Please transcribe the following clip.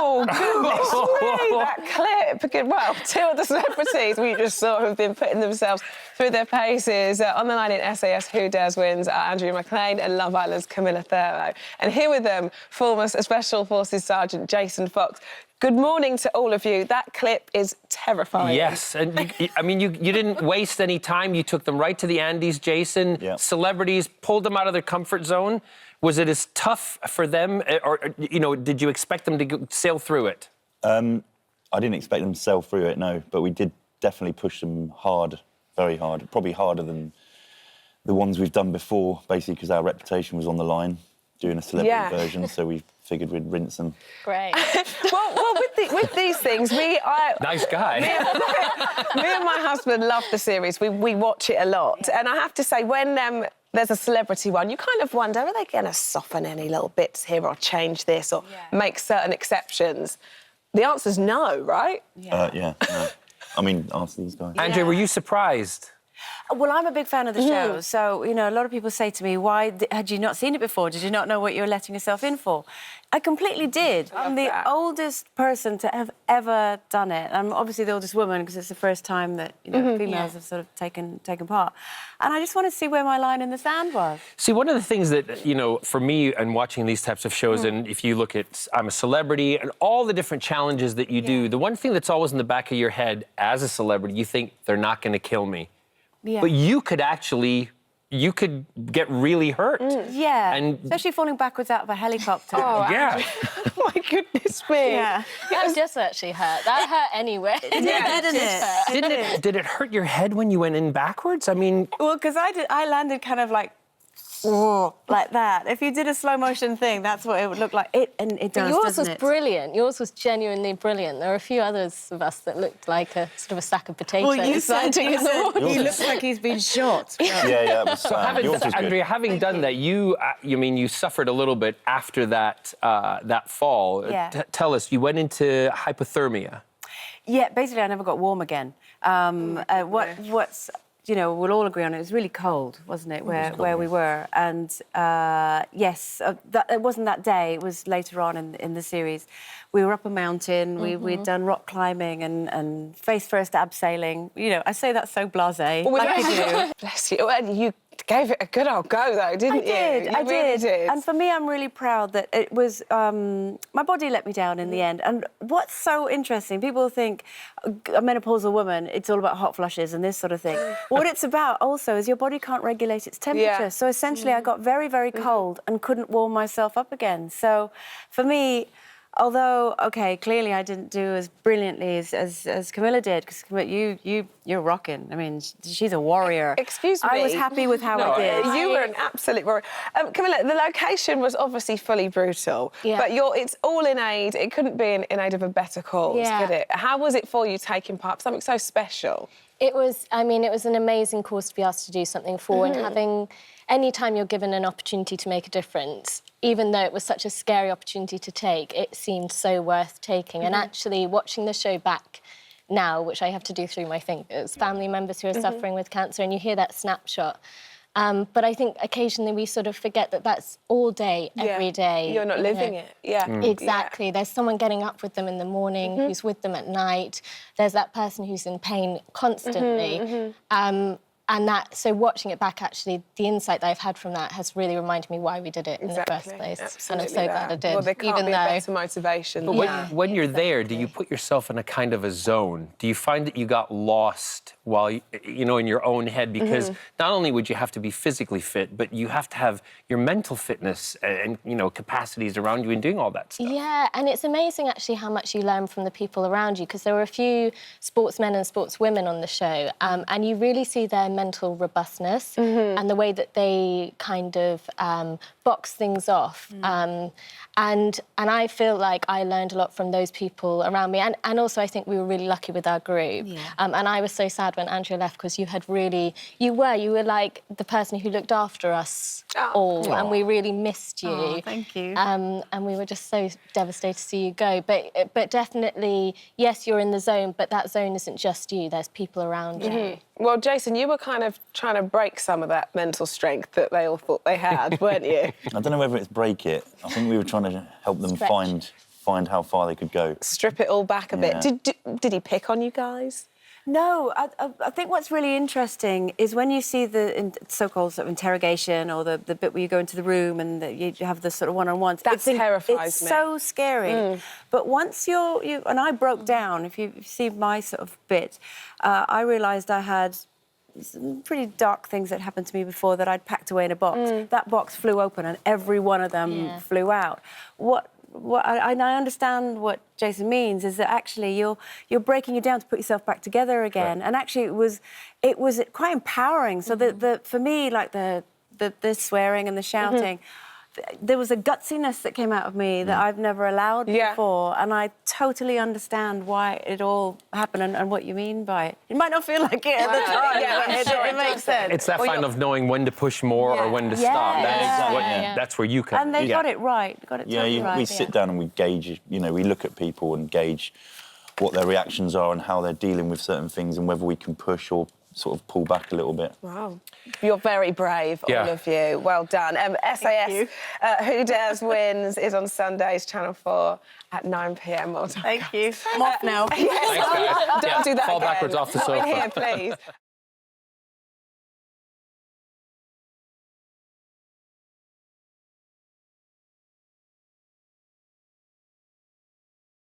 Oh, goodness me, that clip. Well, two of the celebrities we just saw who've been putting themselves through their paces. On the line in SAS, Who Dares Wins are Andrea McLean and Love Island's Camilla Thurlow. And here with them, former Special Forces Sergeant Jason Fox. Good morning to all of you. That clip is terrifying. Yes, and you didn't waste any time. You took them right to the Andes, Jason. Yep. Celebrities, pulled them out of their comfort zone. Was it as tough for them, or did you expect them to sail through it? I didn't expect them to sail through it, no, but we did definitely push them hard, very hard, probably harder than the ones we've done before, basically because our reputation was on the line, doing a celebrity version, so we figured we'd rinse them. Great. well, with these things, Nice guy. Me and my husband love the series. We watch it a lot, and I have to say, when there's a celebrity one, you kind of wonder, are they going to soften any little bits here or change this or make certain exceptions? The answer's no, right? Yeah, no. I mean, ask these guys. Andrea, were you surprised? Well, I'm a big fan of the show, so, a lot of people say to me, why had you not seen it before? Did you not know what you were letting yourself in for? I completely did. I'm the oldest person to have ever done it. I'm obviously the oldest woman because it's the first time that, females have sort of taken part. And I just want to see where my line in the sand was. See, one of the things that, for me and watching these types of shows, and if you look at I'm a Celebrity and all the different challenges that you do, the one thing that's always in the back of your head as a celebrity, you think they're not going to kill me. Yeah. But you could get really hurt. Yeah, and especially falling backwards out of a helicopter. Yeah. Oh, my goodness me. Yeah. That just actually hurt. That hurt anyway. Did it hurt your head when you went in backwards? I mean... Well, because I landed kind of like that. If you did a slow motion thing, that's what it would look like. It does, Yours doesn't was it? brilliant. Yours was genuinely brilliant. There were a few others of us that looked like a sort of a sack of potatoes. Well, you said he looks like he's been shot. Yeah, it was yours was good. Andrea, having done that, you suffered a little bit after that that fall. Yeah. Tell us, you went into hypothermia. Yeah, basically, I never got warm again. We'll all agree on it was really cold, wasn't it, where we were? And, yes, it wasn't that day, it was later on in the series. We were up a mountain, we'd done rock climbing and face-first abseiling. I say that so blasé, like you do. Bless you. And you gave it a good old go, though, didn't you? I did. And for me, I'm really proud that it was... my body let me down in the end. And what's so interesting, people think a menopausal woman, it's all about hot flushes and this sort of thing. What it's about also is your body can't regulate its temperature. Yeah. So essentially, I got very, very cold and couldn't warm myself up again. So for me... Although, OK, clearly I didn't do as brilliantly as Camilla did, because you're rocking. I mean, she's a warrior. Excuse me. I was happy with how I did. You were an absolute warrior. Camilla, the location was obviously fully brutal, but it's all in aid. It couldn't be in aid of a better cause, could it? How was it for you taking part? Something so special. It was an amazing cause to be asked to do something for, and having... Any time you're given an opportunity to make a difference, even though it was such a scary opportunity to take, it seemed so worth taking. And actually, watching the show back now, which I have to do through my fingers, family members who are suffering with cancer, and you hear that snapshot. But I think occasionally we sort of forget that that's all day, every day. You're not living it. Exactly. Yeah. There's someone getting up with them in the morning, who's with them at night. There's that person who's in pain constantly. So watching it back, actually, the insight that I've had from that has really reminded me why we did it in the first place. Absolutely. And I'm so glad I did. Well, there can't be a better motivation. But when you're there, do you put yourself in a kind of a zone? Do you find that you got lost while, in your own head? Because not only would you have to be physically fit, but you have to have your mental fitness and, capacities around you in doing all that stuff. Yeah, and it's amazing, actually, how much you learn from the people around you, because there were a few sportsmen and sportswomen on the show, and you really see their mental robustness and the way that they kind of box things off. And I feel like I learned a lot from those people around me. And also I think we were really lucky with our group. Yeah. And I was so sad when Andrea left because you were like the person who looked after us all. And we really missed you. Oh, thank you. And we were just so devastated to see you go. But definitely, yes, you're in the zone, but that zone isn't just you. There's people around you. Well, Jason, you were kind of trying to break some of that mental strength that they all thought they had, weren't you? I don't know whether it's break it. I think we were trying to help them Stretch. find find how far they could go. Strip it all back a bit. Yeah. Did he pick on you guys? No, I think what's really interesting is when you see the so-called sort of interrogation or the bit where you go into the room and you have the sort of one-on-ones. That terrifies it's me. so scary. But once you and I broke down, if you see my sort of bit, I realised I had some pretty dark things that happened to me before that I'd packed away in a box. That box flew open and every one of them flew out. I understand what Jason means is that actually you're breaking it down to put yourself back together again, and actually it was quite empowering. So for me, like the swearing and the shouting, there was a gutsiness that came out of me that I've never allowed before, and I totally understand why it all happened and what you mean by it. It might not feel like it at the time, but it makes sense. It's that kind of knowing when to push more or when to stop. That's where you come. And they got it right. Got it totally right. We sit down and we gauge, you know, we look at people and gauge what their reactions are and how they're dealing with certain things and whether we can push or sort of pull back a little bit. Wow. You're very brave, all of you. Well done. SAS Who Dares Wins is on Sundays, Channel 4 at 9 p.m. Well done. Thank you. I'm off now. Yes. Thanks, guys. Don't do that Fall again. backwards off the Not sofa. in here, please.